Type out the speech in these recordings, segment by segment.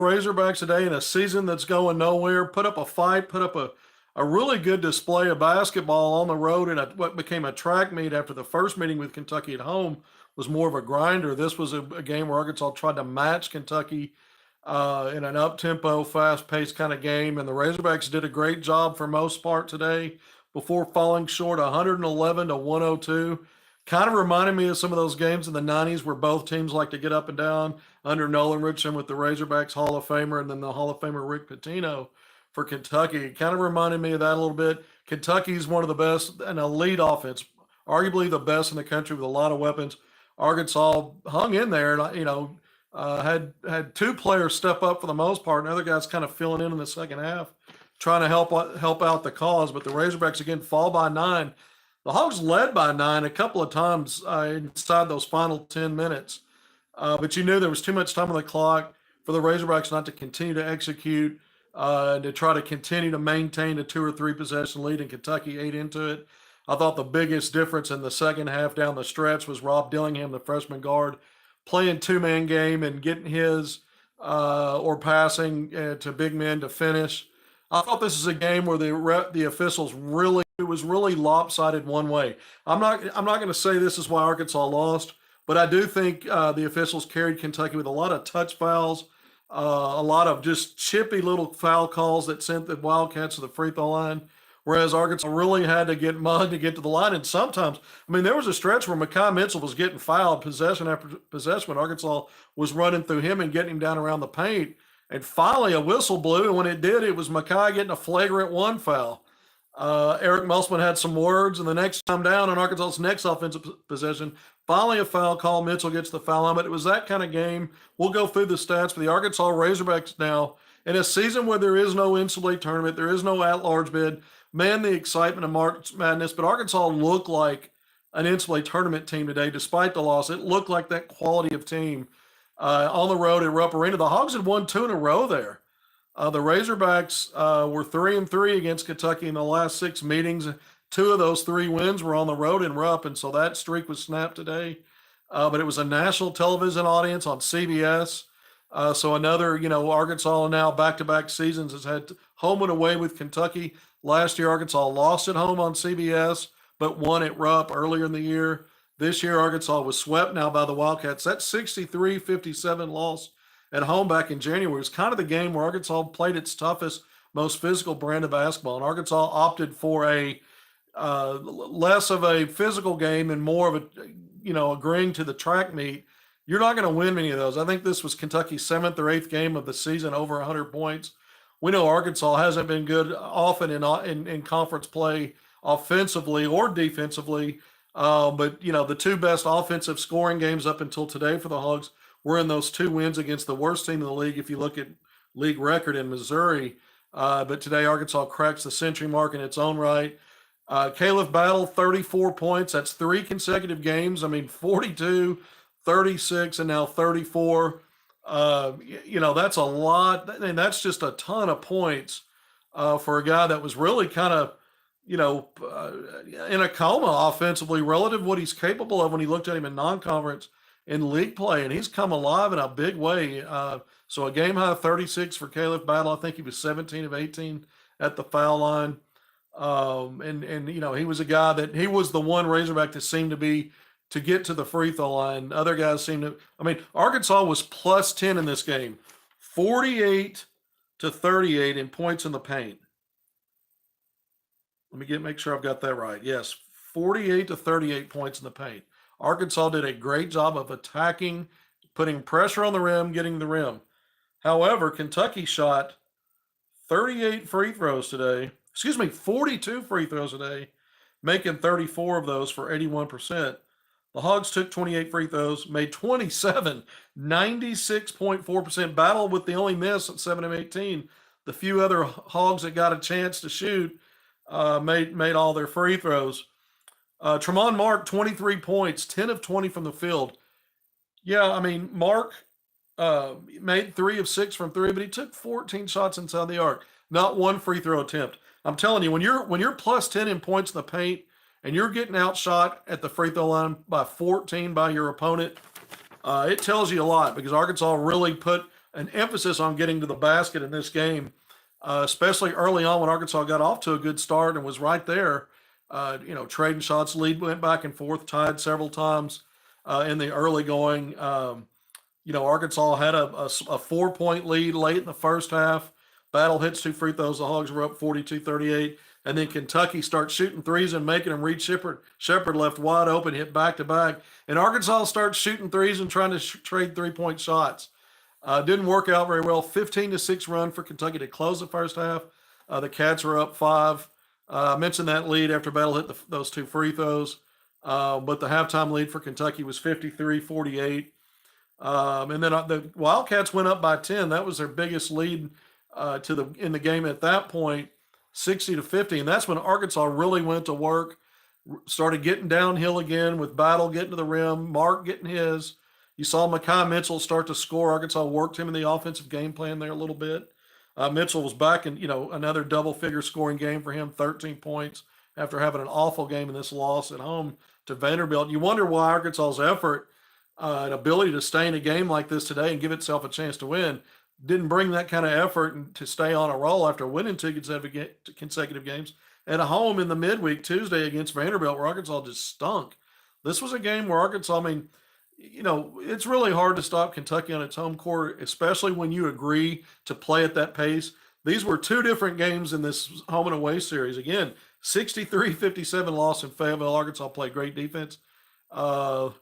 Razorbacks today in a season that's going nowhere, put up a fight, put up a really good display of basketball on the road in what became a track meet after the first meeting with Kentucky at home was more of a grinder. This was a game where Arkansas tried to match Kentucky in an up-tempo, fast-paced kind of game, and the Razorbacks did a great job for most part today before falling short 111 to 102. Kind of reminded me of some of those games in the 90s where both teams like to get up and down under Nolan Richardson with the Razorbacks Hall of Famer and then the Hall of Famer Rick Pitino for Kentucky. It kind of reminded me of that a little bit. Kentucky's one of the best, an elite offense, arguably the best in the country with a lot of weapons. Arkansas hung in there and, had two players step up for the most part, and other guys kind of filling in the second half, trying to help out the cause. But the Razorbacks, again, fall by 9. The Hogs led by 9 a couple of times inside those final 10 minutes. But you knew there was too much time on the clock for the Razorbacks not to continue to execute, to try to continue to maintain a 2 or 3 possession lead, and Kentucky ate into it. I thought the biggest difference in the second half down the stretch was Rob Dillingham, the freshman guard, playing two-man game and getting his or passing to big men to finish. I thought this is a game where the officials it was really lopsided one way. I'm not going to say this is why Arkansas lost, but I do think the officials carried Kentucky with a lot of touch fouls, a lot of just chippy little foul calls that sent the Wildcats to the free throw line, whereas Arkansas really had to get mugged to get to the line. And sometimes, there was a stretch where Mekhi Mitchell was getting fouled possession after possession when Arkansas was running through him and getting him down around the paint. And finally, a whistle blew, and when it did, it was Mekhi getting a flagrant 1 foul. Eric Musselman had some words, and the next time down on Arkansas's next offensive possession, finally a foul call. Mitchell gets the foul on, but it was that kind of game. We'll go through the stats for the Arkansas Razorbacks now. In a season where there is no NCAA tournament, there is no at-large bid, man, the excitement of March Madness, but Arkansas looked like an NCAA tournament team today, despite the loss. It looked like that quality of team on the road at Rupp Arena. The Hogs had won 2 in a row there. The Razorbacks were 3-3 against Kentucky in the last 6 meetings. 2 of those 3 wins were on the road in Rupp, and so that streak was snapped today. But it was a national television audience on CBS. So another, Arkansas now back-to-back seasons has had home and away with Kentucky. Last year, Arkansas lost at home on CBS, but won at Rupp earlier in the year. This year, Arkansas was swept now by the Wildcats. That 63-57 loss at home back in January was kind of the game where Arkansas played its toughest, most physical brand of basketball. And Arkansas opted for a less of a physical game and more of agreeing to the track meet. You're not going to win many of those. I think this was Kentucky's 7th or 8th game of the season, over 100 points. We know Arkansas hasn't been good often in conference play offensively or defensively. But the 2 best offensive scoring games up until today for the Hogs were in those 2 wins against the worst team in the league if you look at league record in Missouri. But today Arkansas cracks the century mark in its own right. Caleb Battle, 34 points. That's 3 consecutive games. 42, 36, and now 34. That's a lot. And that's just a ton of points for a guy that was really kind of, in a coma offensively relative to what he's capable of when he looked at him in non-conference in league play, and he's come alive in a big way. So a game high 36 for Caleb Battle. I think he was 17 of 18 at the foul line. He was a guy that he was the one Razorback that seemed to get to the free throw line. Other guys seemed to, Arkansas was plus 10 in this game, 48 to 38 in points in the paint. Let me make sure I've got that right. Yes, 48 to 38 points in the paint. Arkansas did a great job of attacking, putting pressure on the rim, getting the rim. However, Kentucky shot 38 free throws today. 42 free throws today, making 34 of those for 81%. The Hogs took 28 free throws, made 27, 96.4%. Battle with the only miss at 7 of 18. The few other Hogs that got a chance to shoot made all their free throws. Tremont Mark, 23 points, 10 of 20 from the field. Yeah, Mark made 3 of 6 from 3, but he took 14 shots inside the arc. Not one free throw attempt. I'm telling you, when you're plus 10 in points in the paint and you're getting outshot at the free throw line by 14 by your opponent, it tells you a lot, because Arkansas really put an emphasis on getting to the basket in this game, especially early on when Arkansas got off to a good start and was right there. Trading shots, lead went back and forth, tied several times in the early going. Arkansas had a 4-point lead late in the first half. Battle hits 2 free throws. The Hogs were up 42-38. And then Kentucky starts shooting threes and making them reach Shepherd. Shepherd left wide open, hit back to back. And Arkansas starts shooting threes and trying to trade 3-point shots. Didn't work out very well. 15-6 run for Kentucky to close the first half. The Cats were up 5. I mentioned that lead after Battle hit those 2 free throws. But the halftime lead for Kentucky was 53-48. And then the Wildcats went up by 10. That was their biggest lead in the game at that point, 60-50. And that's when Arkansas really went to work, started getting downhill again with Battle getting to the rim, Mark getting his. You saw Mekhi Mitchell start to score. Arkansas worked him in the offensive game plan there a little bit. Mitchell was back in, another double-figure scoring game for him, 13 points after having an awful game in this loss at home to Vanderbilt. You wonder why Arkansas's effort and ability to stay in a game like this today and give itself a chance to win didn't bring that kind of effort and to stay on a roll after winning 2 consecutive games at home in the midweek Tuesday against Vanderbilt, where Arkansas just stunk. This was a game where Arkansas, it's really hard to stop Kentucky on its home court, especially when you agree to play at that pace. These were 2 different games in this home and away series. Again, 63-57 loss in Fayetteville. Arkansas played great defense. The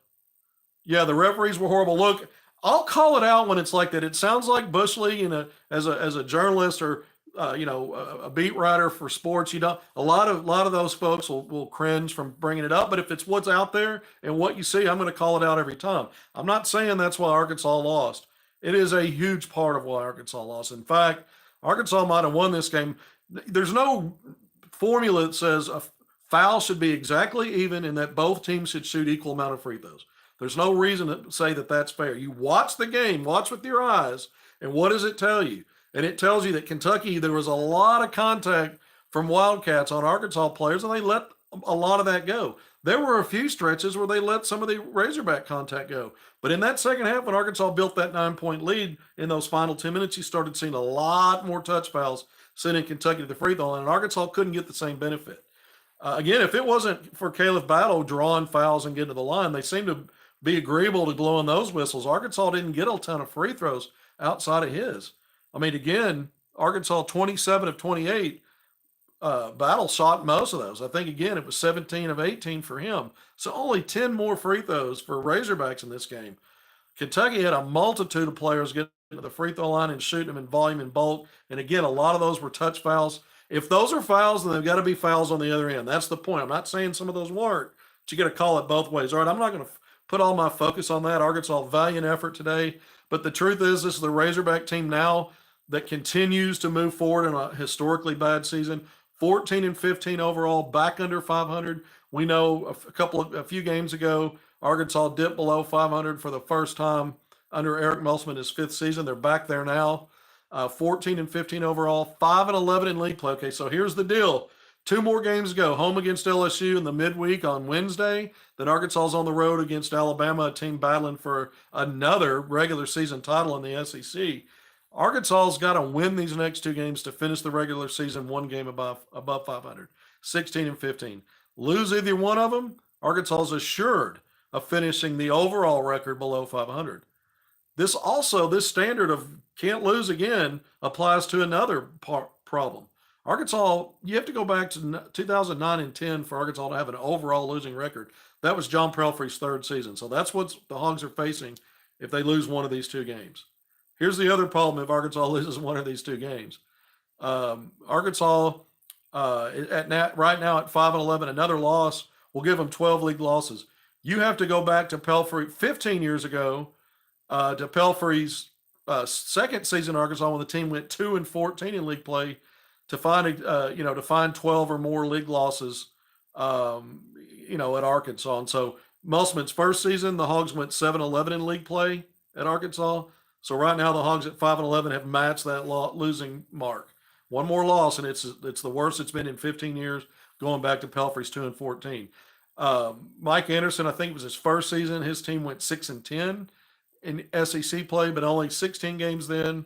referees were horrible. Look, I'll call it out when it's like that. It sounds like Bush League, as a journalist or a beat writer for sports, a lot of those folks will cringe from bringing it up. But if it's what's out there and what you see, I'm going to call it out every time. I'm not saying that's why Arkansas lost. It is a huge part of why Arkansas lost. In fact, Arkansas might have won this game. There's no formula that says a foul should be exactly even and that both teams should shoot equal amount of free throws. There's no reason to say that that's fair. You watch the game, watch with your eyes, and what does it tell you? And it tells you that Kentucky, there was a lot of contact from Wildcats on Arkansas players, and they let a lot of that go. There were a few stretches where they let some of the Razorback contact go. But in that second half, when Arkansas built that 9-point lead in those final 10 minutes, you started seeing a lot more touch fouls sending Kentucky to the free throw line, and Arkansas couldn't get the same benefit. Again, if it wasn't for Caleb Battle drawing fouls and getting to the line, they seemed to be agreeable to blowing those whistles. Arkansas didn't get a ton of free throws outside of his. Again, Arkansas 27 of 28. Battle shot most of those. I think, again, it was 17 of 18 for him. So only 10 more free throws for Razorbacks in this game. Kentucky had a multitude of players getting to the free throw line and shooting them in volume and bulk. And again, a lot of those were touch fouls. If those are fouls, then they've got to be fouls on the other end. That's the point. I'm not saying some of those weren't, but you got to call it both ways. All right, I'm not going to put all my focus on that. Arkansas, valiant effort today. But the truth is, this is the Razorback team now that continues to move forward in a historically bad season. 14-15 overall, back under 500. We know a few games ago, Arkansas dipped below 500 for the first time under Eric Musselman his 5th season. They're back there now. 14-15 overall, 5-11 in league play. Okay, so here's the deal. 2 more games to go. Home against LSU in the midweek on Wednesday. Then Arkansas's on the road against Alabama, a team battling for another regular season title in the SEC. Arkansas's got to win these next 2 games to finish the regular season 1 game above 500, 16-15. Lose either one of them, Arkansas's assured of finishing the overall record below 500. This standard of can't lose again applies to another problem. Arkansas, you have to go back to 2009 and 10 for Arkansas to have an overall losing record. That was John Pelfrey's 3rd season. So that's what the Hogs are facing if they lose one of these 2 games. Here's the other problem if Arkansas loses one of these 2 games. Arkansas, right now at 5-11, another loss will give them 12 league losses. You have to go back to Pelfrey 15 years ago to Pelfrey's 2nd season in Arkansas when the team went 2-14 in league play to find 12 or more league losses, at Arkansas. And so Musselman's 1st season, the Hogs went 7-11 in league play at Arkansas. So right now the Hogs at 5-11 have matched that losing mark. One more loss, and it's the worst it's been in 15 years, going back to Pelfrey's 2-14. Mike Anderson, I think it was his 1st season. His team went 6-10 in SEC play, but only 16 games then.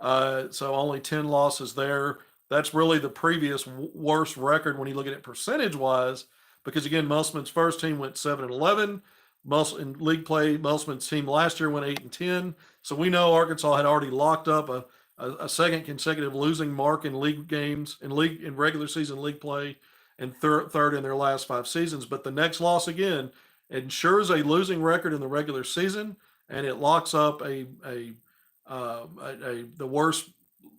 So only 10 losses there. That's really the previous worst record when you look at it percentage wise, because again, Musselman's first team went 7-11. In league play, Musselman's team last year went 8-10. So we know Arkansas had already locked up a second consecutive losing mark in league games, in regular season league play, and third in their last 5 seasons. But the next loss again ensures a losing record in the regular season, and it locks up the worst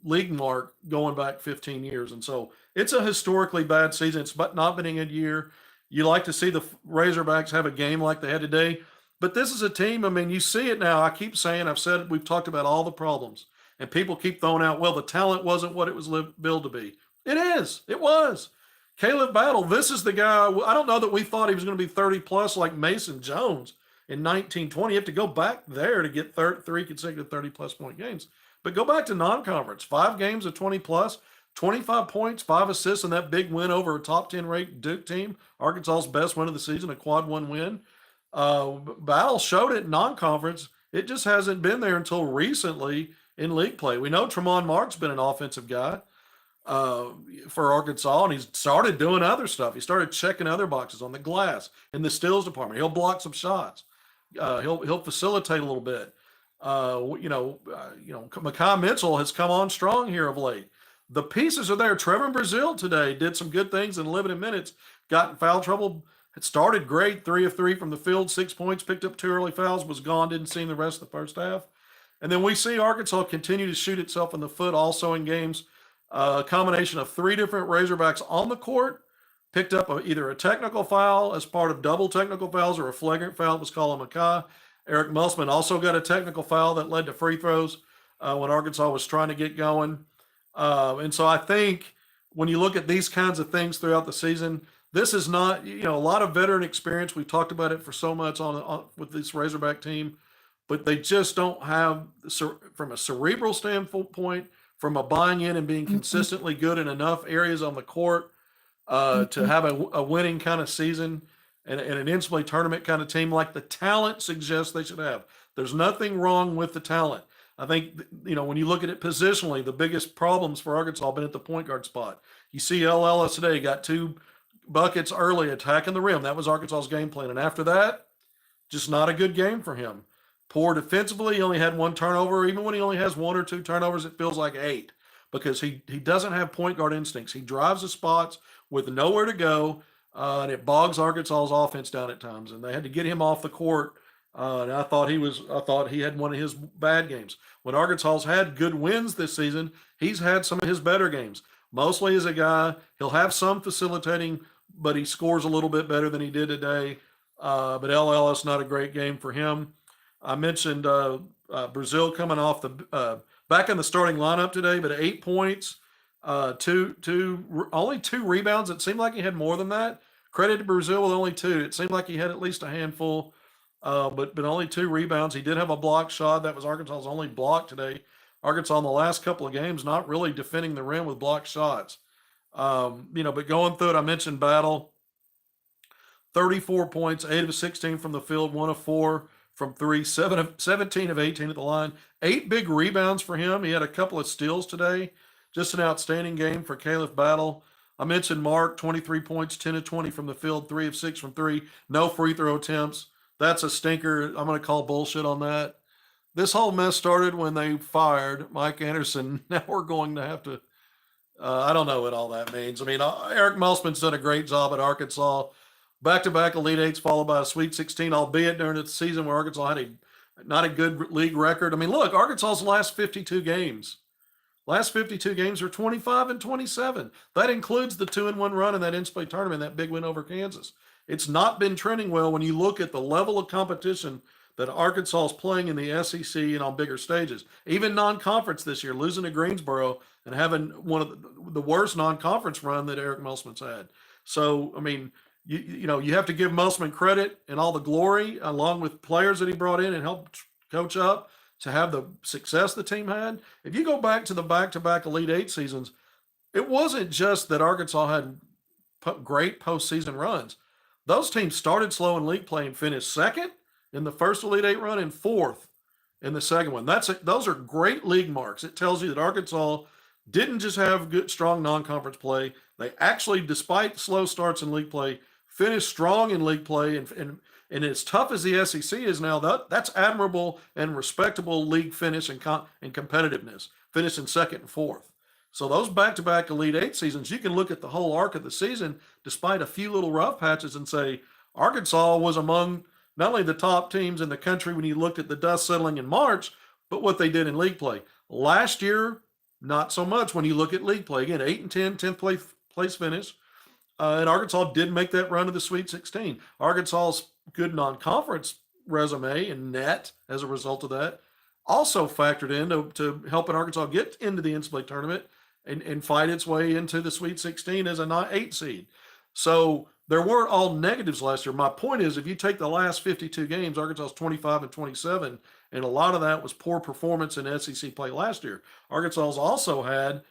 league mark going back 15 years. And so it's a historically bad season. It's not been a good year. You like to see the Razorbacks have a game like they had today, but this is a team. I mean, you see it now. I keep saying, we've talked about all the problems, and people keep throwing out, well, the talent wasn't what it was billed to be. It is. It was. Caleb Battle, this is the guy. I don't know that we thought he was going to be 30 plus like Mason Jones in 1920. You have to go back there to get 3 consecutive 30 plus point games. But go back to non-conference, 5 games of 20 plus, 25 points, 5 assists, and that big win over a top 10 ranked Duke team, Arkansas's best win of the season, a quad 1 win. Battle showed it in non-conference. It just hasn't been there until recently in league play. We know Tremont Mark's been an offensive guy for Arkansas, and he's started doing other stuff. He started checking other boxes on the glass in the steals department. He'll block some shots. He'll facilitate a little bit. Makai Mitchell has come on strong here of late. The pieces are there. Trevor Brazil today did some good things in limited minutes. Got in foul trouble. It started great, 3 of 3 from the field, 6 points, picked up 2 early fouls, was gone, didn't see him the rest of the first half. And then we see Arkansas continue to shoot itself in the foot also in games. A combination of 3 different Razorbacks on the court, picked up either a technical foul as part of double technical fouls or a flagrant foul that was called on Makai. Eric Musselman also got a technical foul that led to free throws when Arkansas was trying to get going. And so I think when you look at these kinds of things throughout the season, this is not, a lot of veteran experience. We've talked about it for so much with this Razorback team, but they just don't have, from a cerebral standpoint, from a buying in and being consistently good in enough areas on the court to have a winning kind of season and an NCAA tournament kind of team like the talent suggests they should have. There's nothing wrong with the talent. I think, when you look at it positionally, the biggest problems for Arkansas have been at the point guard spot. You see Ellis today got 2 buckets early attacking the rim. That was Arkansas's game plan. And after that, just not a good game for him. Poor defensively. He only had 1 turnover. Even when he only has 1 or 2 turnovers, it feels like 8 because he doesn't have point guard instincts. He drives the spots with nowhere to go, and it bogs Arkansas's offense down at times. And they had to get him off the court. And I thought he had one of his bad games. When Arkansas's had good wins this season, he's had some of his better games. Mostly as a guy, he'll have some facilitating, but he scores a little bit better than he did today. But Ellis, not a great game for him. I mentioned Brazil coming off back in the starting lineup today, but 8 points, only 2 rebounds. It seemed like he had more than that. Credit to Brazil with only 2. It seemed like he had at least a handful. But only 2 rebounds. He did have a block shot. That was Arkansas's only block today. Arkansas in the last couple of games not really defending the rim with block shots. But going through it, I mentioned Battle. 34 points, 8 of 16 from the field, 1 of 4 from 3, 17 of 18 at the line. 8 big rebounds for him. He had a couple of steals today. Just an outstanding game for Caleb Battle. I mentioned Mark, 23 points, 10 of 20 from the field, 3 of 6 from 3. No free throw attempts. That's a stinker. I'm going to call bullshit on that. This whole mess started when they fired Mike Anderson. Now we're going to have to, I don't know what all that means. I mean, Eric Musselman's done a great job at Arkansas. Back-to-back Elite Eights followed by a Sweet 16, albeit during the season where Arkansas had not a good league record. I mean, look, Arkansas's last 52 games are 25-27. That includes the 2-1 run in that NCAA tournament, that big win over Kansas. It's not been trending well when you look at the level of competition that Arkansas is playing in the SEC and on bigger stages. Even non-conference this year, losing to Greensboro and having one of the worst non-conference run that Eric Musselman's had. So, I mean, you have to give Musselman credit and all the glory, along with players that he brought in and helped coach up to have the success the team had. If you go back to the back-to-back Elite Eight seasons, it wasn't just that Arkansas had great postseason runs. Those teams started slow in league play and finished second in the first Elite Eight run and 4th in the second one. Those are great league marks. It tells you that Arkansas didn't just have good, strong non-conference play. They actually, despite slow starts in league play, finished strong in league play. And as tough as the SEC is now, that's admirable and respectable league finish and competitiveness. Finishing second and fourth. So those back-to-back Elite Eight seasons, you can look at the whole arc of the season, despite a few little rough patches, and say Arkansas was among not only the top teams in the country when you looked at the dust settling in March, but what they did in league play. Last year, not so much when you look at league play. Again, 8 and 10, 10th place finish. And Arkansas did make that run to the Sweet 16. Arkansas's good non-conference resume and net as a result of that also factored in to helping Arkansas get into the NCAA tournament and fight its way into the Sweet 16 as a 8 seed. So there weren't all negatives last year. My point is, if you take the last 52 games, Arkansas's 25 and 27, and a lot of that was poor performance in SEC play last year. Arkansas's also had,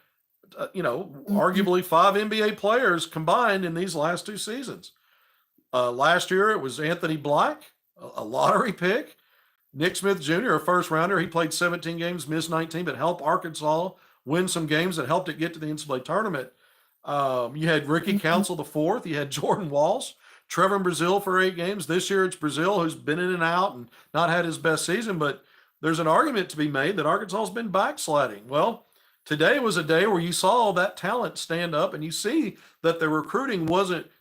arguably 5 NBA players combined in these last 2 seasons. Last year, it was Anthony Black, a lottery pick. Nick Smith Jr., a first rounder. He played 17 games, missed 19, but helped Arkansas win some games that helped it get to the NCAA tournament. You had Ricky Council IV. You had Jordan Walsh, Trevor Brazile for 8 games. This year it's Brazile, who's been in and out and not had his best season, but there's an argument to be made that Arkansas has been backsliding. Well, today was a day where you saw that talent stand up, and you see that the recruiting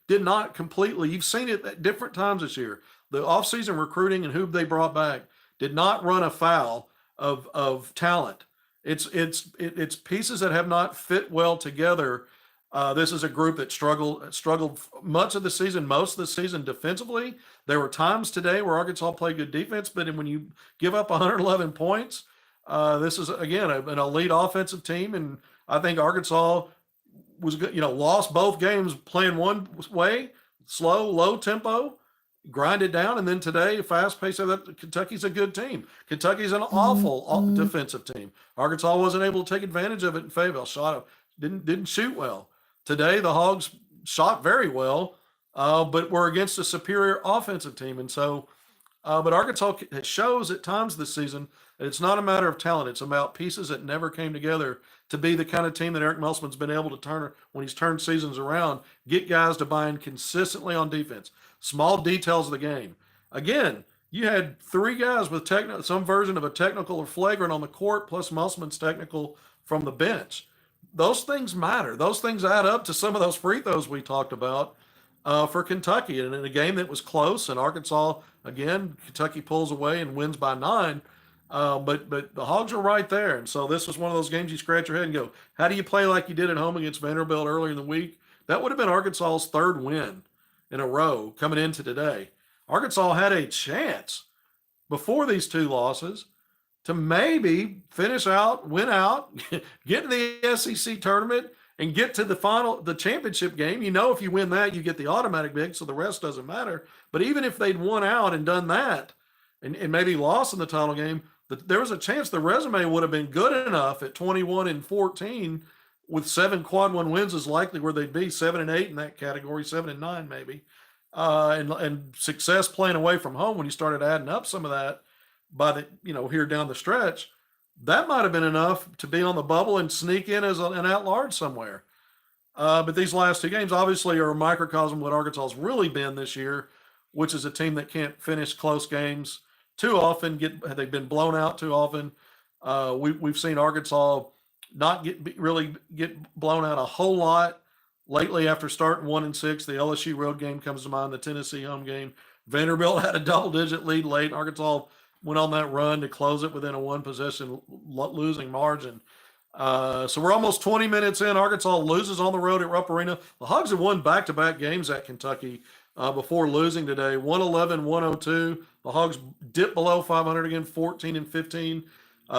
did not completely. You've seen it at different times this year. The offseason recruiting and who they brought back did not run afoul of talent. It's pieces that have not fit well together. This is a group that struggled much of the season, most of the season defensively. There were times today where Arkansas played good defense, but when you give up 111 points, this is again an elite offensive team, and I think Arkansas was lost both games playing one way, slow, low tempo, grind it down, and then today fast pace. That Kentucky's a good team. Kentucky's an awful defensive team. Arkansas wasn't able to take advantage of it in Fayetteville. Didn't shoot well. Today the Hogs shot very well, but were against a superior offensive team, and so. But Arkansas shows at times this season that it's not a matter of talent. It's about pieces that never came together to be the kind of team that Eric Musselman's been able to turn when he's turned seasons around, get guys to buy in consistently on defense. Small details of the game. Again, you had 3 guys with some version of a technical or flagrant on the court, plus Musselman's technical from the bench. Those things matter. Those things add up to some of those free throws we talked about for Kentucky. And in a game that was close, and Arkansas, again, Kentucky pulls away and wins by 9. But the Hogs are right there. And so this was one of those games you scratch your head and go, how do you play like you did at home against Vanderbilt earlier in the week? That would have been Arkansas's 3rd win in a row coming into today. Arkansas had a chance before these 2 losses to maybe finish out, win out, get in the SEC tournament, and get to the championship game. If you win that, you get the automatic bid, so the rest doesn't matter. But even if they'd won out and done that and maybe lost in the title game, there was a chance the resume would have been good enough at 21 and 14 with 7 quad 1 wins is likely where they'd be, 7 and 8 in that category, 7 and 9 maybe. And success playing away from home when you started adding up some of that by the, here down the stretch, that might have been enough to be on the bubble and sneak in as an at-large somewhere. But these last 2 games obviously are a microcosm of what Arkansas has really been this year, which is a team that can't finish close games too often. They've been blown out too often. We've seen Arkansas not get blown out a whole lot lately after starting 1-6. The LSU road game comes to mind, the Tennessee home game. Vanderbilt had a double-digit lead late. Arkansas went on that run to close it within a 1-possession losing margin. So we're almost 20 minutes in. Arkansas loses on the road at Rupp Arena. The Hogs have won back-to-back games at Kentucky before losing today, 111-102. The Hogs dipped below 500 again, 14 and 15,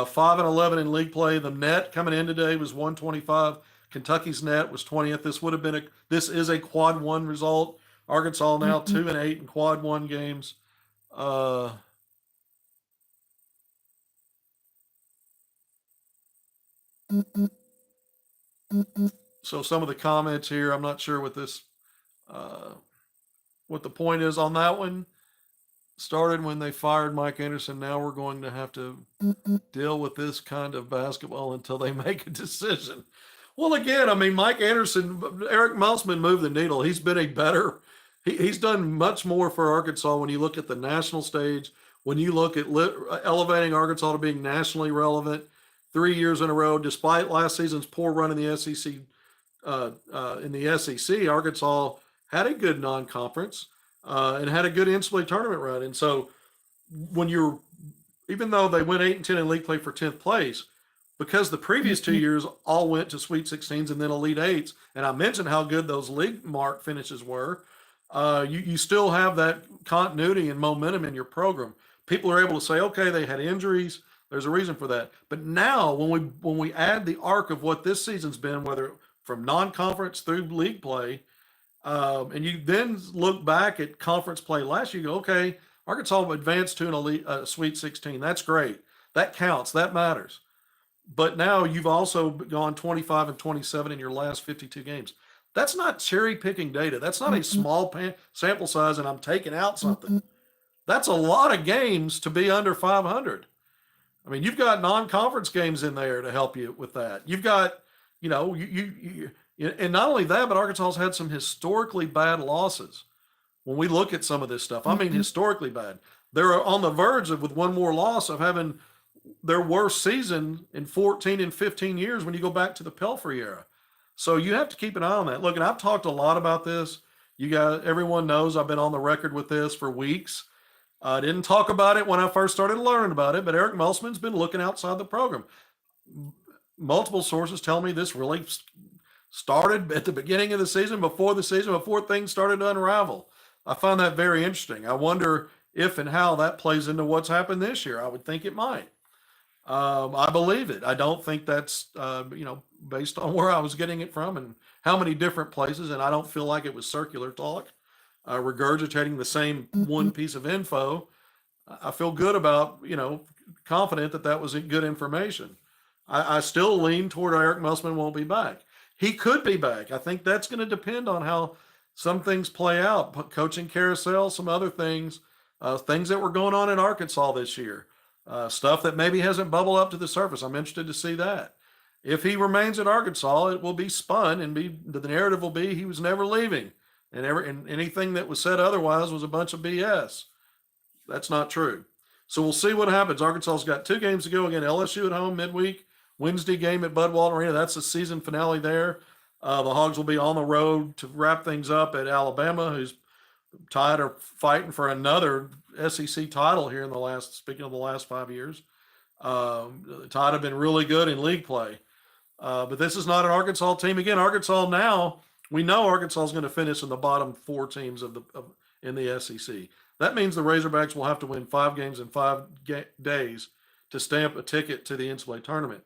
5 and 11 in league play. The net coming in today was 125. Kentucky's net was 20th. This is a quad 1 result. Arkansas now 2 and 8 in quad 1 games. So some of the comments here, I'm not sure what the point is on that one. Started when they fired Mike Anderson. Now we're going to have to deal with this kind of basketball until they make a decision. Well, again, I mean, Mike Anderson, Eric Musselman moved the needle. He's been a better, he's done much more for Arkansas when you look at the national stage, when you look at elevating Arkansas to being nationally relevant 3 years in a row, despite last season's poor run in the SEC. Arkansas had a good non-conference and had a good NCAA tournament run. And so when you're, even though they went 8-10 in league play for 10th place, because the previous 2 years all went to Sweet 16s and then Elite Eights, and I mentioned how good those league mark finishes were, you still have that continuity and momentum in your program. People are able to say, okay, they had injuries. There's a reason for that. But now, when we add the arc of what this season's been, whether from non-conference through league play, and you then look back at conference play last year, you go, okay, Arkansas advanced to an elite Sweet 16. That's great. That counts. That matters. But now you've also gone 25 and 27 in your last 52 games. That's not cherry picking data. That's not a small sample size and I'm taking out something. That's a lot of games to be under 500. I mean, you've got non-conference games in there to help you with that. You've got, you know, and not only that, but Arkansas's had some historically bad losses. When we look at some of this stuff, I mean, historically bad. They're on the verge of, with one more loss, of having their worst season in 14 and 15 years when you go back to the Pelfrey era. So you have to keep an eye on that. Look, and I've talked a lot about this. You guys, everyone knows I've been on the record with this for weeks. I didn't talk about it when I first started learning about it, but Eric Musselman's been looking outside the program. Multiple sources tell me this really started at the beginning of the season, before things started to unravel. I find that very interesting. I wonder if and how that plays into what's happened this year. I would think it might. I believe it. I don't think that's, based on where I was getting it from and how many different places, and I don't feel like it was circular talk, regurgitating the same one piece of info. I feel good about, confident that was good information. I still lean toward Eric Musselman won't be back. He could be back. I think that's going to depend on how some things play out. Coaching carousel, some other things, things that were going on in Arkansas this year, stuff that maybe hasn't bubbled up to the surface. I'm interested to see that. If he remains at Arkansas, it will be spun and the narrative will be he was never leaving, and anything that was said otherwise was a bunch of BS. That's not true. So we'll see what happens. Arkansas's got 2 games to go. Again, LSU at home midweek. Wednesday game at Bud Walton Arena. That's the season finale there. The Hogs will be on the road to wrap things up at Alabama, who's tied or fighting for another SEC title here speaking of the last 5 years. The Tide have been really good in league play. But this is not an Arkansas team. Again, Arkansas now, we know Arkansas is going to finish in the bottom 4 teams in the SEC. That means the Razorbacks will have to win 5 games in 5 days to stamp a ticket to the NCAA tournament.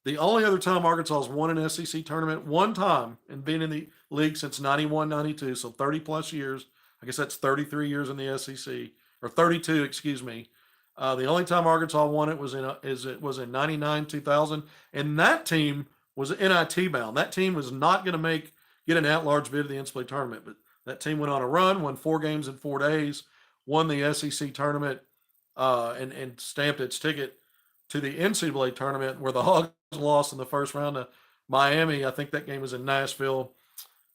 The only other time Arkansas has won an SEC tournament, one time, and been in the league since 91-92, so 30 plus years. I guess that's 33 years in the SEC, or 32, excuse me. The only time Arkansas won it was in 99-2000, and that team was NIT bound. That team was not going to get an at-large bid of the NCAA tournament, but that team went on a run, won 4 games in 4 days, won the SEC tournament, and stamped its ticket to the NCAA tournament, where the Hogs lost in the first round to Miami. I think that game was in Nashville.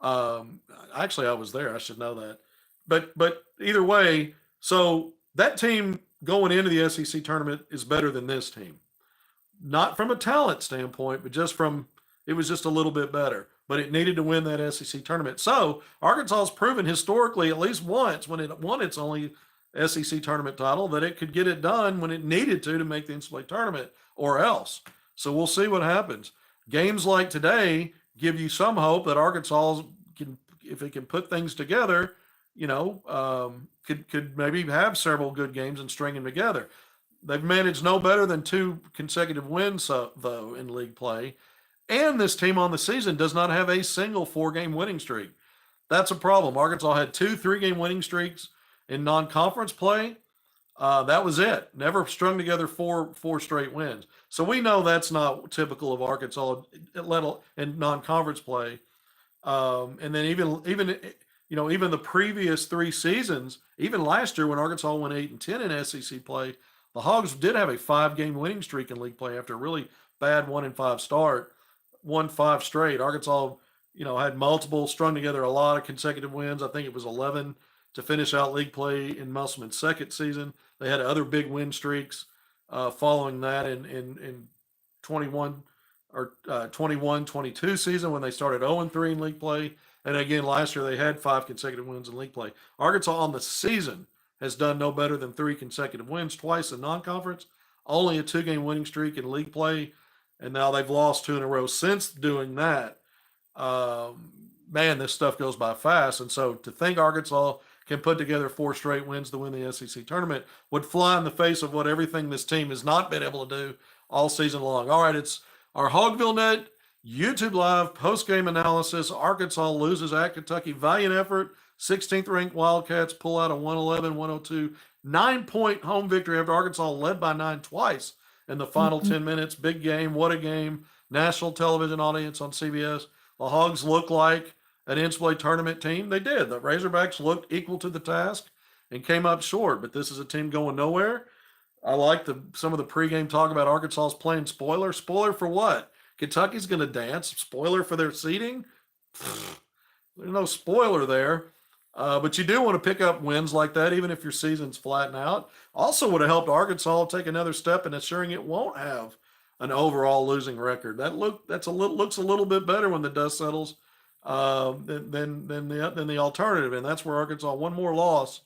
Actually, I was there. I should know that. But either way, so that team going into the SEC tournament is better than this team. Not from a talent standpoint, but it was just a little bit better. But it needed to win that SEC tournament. So Arkansas has proven historically, at least once, when it won its only SEC tournament title, that it could get it done when it needed to make the NCAA tournament, or else. So we'll see what happens. Games like today give you some hope that Arkansas can, if it can put things together, could maybe have several good games and string them together. They've managed no better than 2 consecutive wins, though, in league play. And this team on the season does not have a single 4-game winning streak. That's a problem. Arkansas had 2 3-game winning streaks in non-conference play. That was it. Never strung together four straight wins. So we know that's not typical of Arkansas in non-conference play. And then even even the previous 3 seasons, even last year when Arkansas went 8-10 in SEC play, the Hogs did have a 5-game winning streak in league play after a really bad 1-5 start, won 5 straight. Arkansas, had multiple strung together a lot of consecutive wins. I think it was 11 to finish out league play in Musselman's second season. They had other big win streaks following that in 21 or 21-22 season when they started 0-3 in league play. And again, last year they had 5 consecutive wins in league play. Arkansas on the season has done no better than 3 consecutive wins, twice in non-conference, only a 2-game winning streak in league play, and now they've lost 2 in a row since doing that. Man, this stuff goes by fast. And so to think Arkansas can put together 4 straight wins to win the SEC tournament would fly in the face of what everything this team has not been able to do all season long. All right, it's our HogvilleNet YouTube Live post-game analysis. Arkansas loses at Kentucky. Valiant effort. 16th ranked Wildcats pull out a 111-102 9-point home victory after Arkansas led by 9 twice in the final 10 minutes. Big game. What a game. National television audience on CBS. The Hogs look like an NCAA tournament team. They did. The Razorbacks looked equal to the task and came up short, but this is a team going nowhere. I like some of the pregame talk about Arkansas's playing spoiler. Spoiler for what? Kentucky's going to dance. Spoiler for their seeding? There's no spoiler there. But you do want to pick up wins like that, even if your season's flattened out. Also would have helped Arkansas take another step in ensuring it won't have an overall losing record. Looks a little bit better when the dust settles than the alternative, and that's where Arkansas, one more loss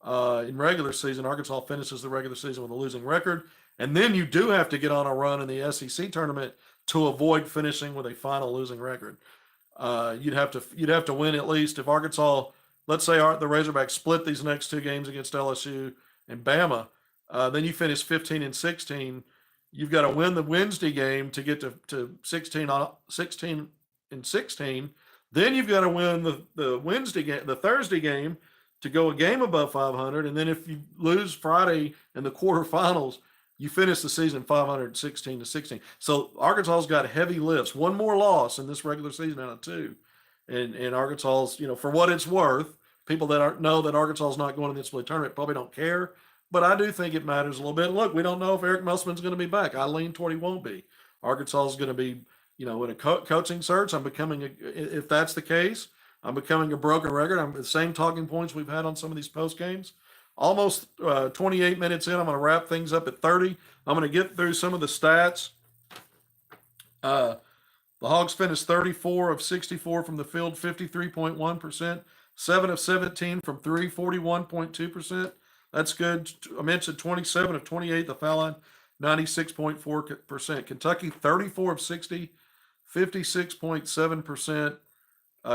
in regular season. Arkansas finishes the regular season with a losing record, and then you do have to get on a run in the SEC tournament to avoid finishing with a final losing record. You'd have to win at least if Arkansas. Let's say the Razorbacks split these next 2 games against LSU and Bama, then you finish 15-16. You've got to win the Wednesday game to get to 16-16. Then you've got to win the Wednesday game, the Thursday game, to go a game above 500. And then if you lose Friday in the quarterfinals, you finish the season 516-16. So Arkansas's got heavy lifts. One more loss in this regular season out of 2. And Arkansas's, for what it's worth, people that know that Arkansas is not going to the NCAA tournament probably don't care. But I do think it matters a little bit. Look, we don't know if Eric Musselman's going to be back. I lean toward he won't be. Arkansas is going to be, in a coaching search. If that's the case, I'm becoming a broken record. I'm the same talking points we've had on some of these post games. Almost 28 minutes in. I'm going to wrap things up at 30. I'm going to get through some of the stats. The Hogs finished 34 of 64 from the field, 53.1%, 7 of 17 from 3, 41.2%. That's good. I mentioned 27 of 28, the foul line, 96.4%. Kentucky, 34 of 60, 56.7%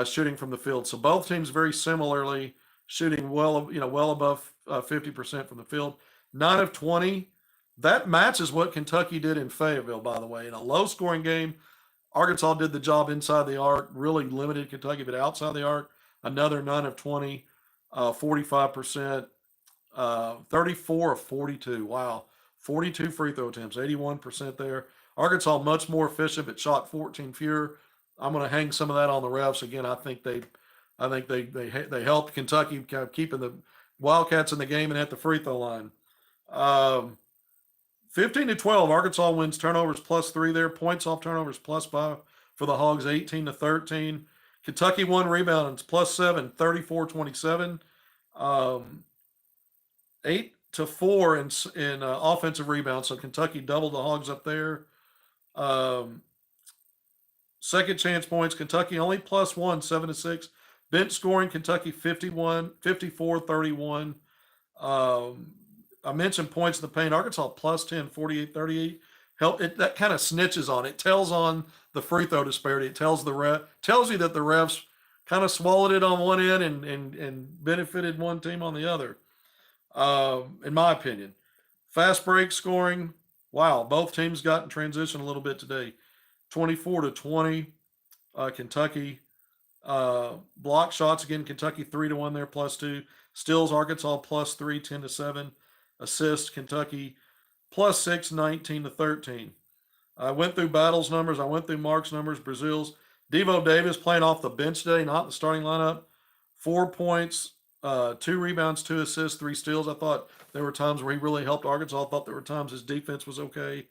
shooting from the field. So both teams very similarly shooting well above 50% from the field. 9 of 20. That matches what Kentucky did in Fayetteville, by the way. In a low-scoring game, Arkansas did the job inside the arc, really limited Kentucky, but outside the arc, another 9 of 20, 45%, 34 of 42. Wow. 42 free throw attempts, 81% there. Arkansas much more efficient, but shot 14 fewer. I'm going to hang some of that on the refs. Again, I think they helped Kentucky kind of keeping the Wildcats in the game and at the free throw line. 15-12, Arkansas wins turnovers +3 there. Points off turnovers +5 for the Hogs, 18-13. Kentucky won rebounds +7, 34-27. 8-4 in offensive rebounds. So Kentucky doubled the Hogs up there. Second chance points, Kentucky only +1, 7-6. Bench scoring, Kentucky 54-31. I mentioned points in the paint. Arkansas +10, 48-38. That kind of snitches on it. Tells on the free throw disparity. It tells you that the refs kind of swallowed it on one end and benefited one team on the other. In my opinion, fast break scoring. Wow, both teams got in transition a little bit today. 24-20, Kentucky. Block shots again. Kentucky 3-1 there, +2. Steals, Arkansas +3, 10-7. Assists, Kentucky +6, 19-13. I went through Battle's numbers. I went through Mark's numbers. Brazil's. Devo Davis playing off the bench today, not in the starting lineup. 4 points, 2 rebounds, 2 assists, 3 steals. I thought there were times where he really helped Arkansas. I thought there were times his defense was okay.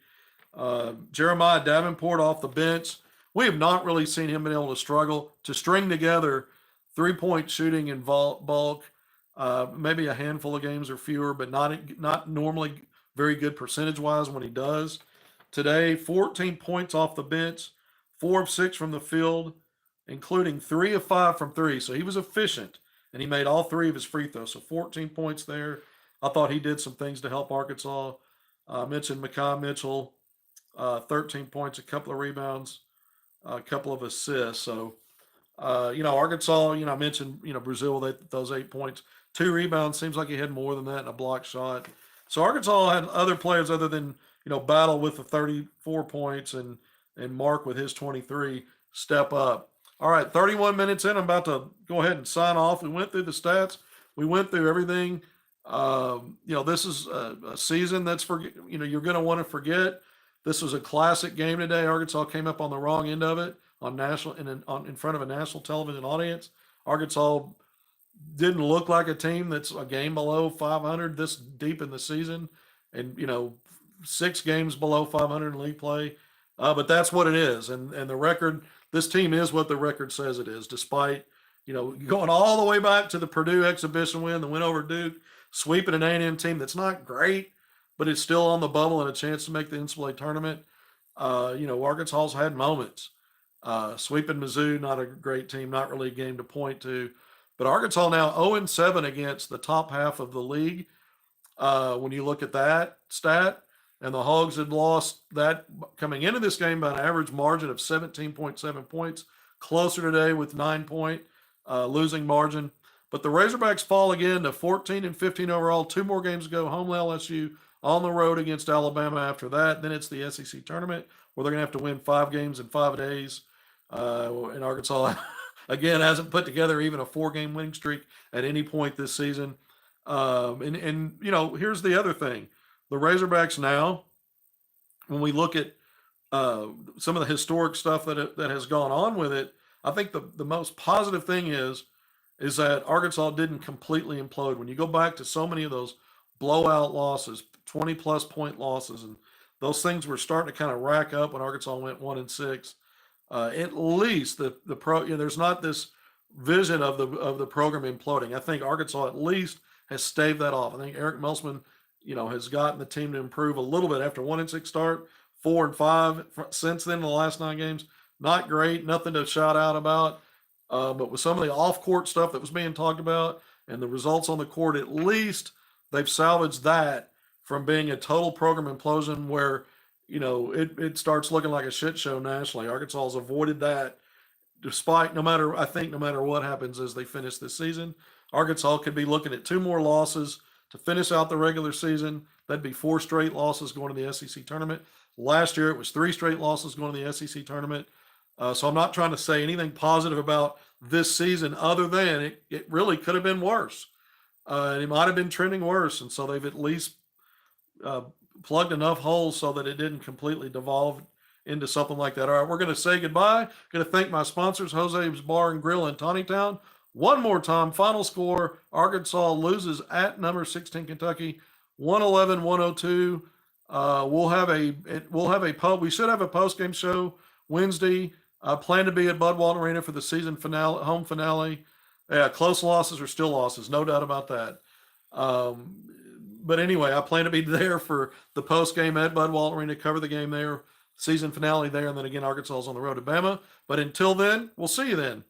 Jeremiah Davenport off the bench. We have not really seen him been able to struggle to string together 3-point shooting in bulk. Maybe a handful of games or fewer, but not normally very good percentage wise when he does. Today, 14 points off the bench, 4 of 6 from the field, including 3 of 5 from 3. So he was efficient, and he made all 3 of his free throws. So 14 points there. I thought he did some things to help Arkansas. I mentioned Mekhi Mitchell, 13 points, a couple of rebounds, a couple of assists. So, Arkansas, I mentioned, Brazil, those 8 points, 2 rebounds. Seems like he had more than that in a block shot. So Arkansas had other players other than, Battle with the 34 points and Mark with his 23 step up. All right, 31 minutes in. I'm about to go ahead and sign off. We went through the stats. We went through everything. This is a season that's you're going to want to forget. This was a classic game today. Arkansas came up on the wrong end of it on in front of a national television audience. Arkansas didn't look like a team that's a game below 500 this deep in the season, and 6 games below 500 in league play. But that's what it is, and the record. This team is what the record says it is, despite going all the way back to the Purdue exhibition win, the win over Duke, sweeping an A&M team that's not great, but it's still on the bubble and a chance to make the NCAA tournament. Arkansas's had moments. Sweeping Mizzou, not a great team, not really a game to point to. But Arkansas now 0-7 against the top half of the league. When you look at that stat, and the Hogs had lost that coming into this game by an average margin of 17.7 points, closer today with 9-point losing margin. But the Razorbacks fall again to 14-15 overall. 2 more games to go. Home to LSU, on the road against Alabama after that. Then it's the SEC tournament where they're going to have to win 5 games in 5 days. And Arkansas, again, hasn't put together even a 4-game winning streak at any point this season. Here's the other thing. The Razorbacks now, when we look at some of the historic stuff that has gone on with it, I think the most positive thing is that Arkansas didn't completely implode. When you go back to so many of those blowout losses, 20-plus point losses, and those things were starting to kind of rack up when Arkansas went 1-6. At least the pro, there's not this vision of the program imploding. I think Arkansas at least has staved that off. I think Eric Melsman, has gotten the team to improve a little bit after 1-6 start, 4-5 since then in the last 9 games. Not great, nothing to shout out about. But with some of the off-court stuff that was being talked about and the results on the court, at least they've salvaged that from being a total program implosion where, it starts looking like a shit show nationally. Arkansas has avoided that despite, no matter what happens as they finish this season. Arkansas could be looking at 2 more losses to finish out the regular season. That'd be 4 straight losses going to the SEC tournament. Last year, it was 3 straight losses going to the SEC tournament. So I'm not trying to say anything positive about this season other than it really could have been worse. And it might have been trending worse. And so they've at least plugged enough holes so that it didn't completely devolve into something like that. All right, we're going to say goodbye. Going to thank my sponsors, Jose's Bar and Grill in Tawnytown. One more time, final score, Arkansas loses at number 16 Kentucky, 111-102. We should have a post-game show Wednesday. I plan to be at Bud Walton Arena for the season finale, home finale. Yeah, close losses are still losses, no doubt about that. But anyway, I plan to be there for the post-game at Bud Walton Arena, cover the game there, season finale there, and then again, Arkansas is on the road to Bama. But until then, we'll see you then.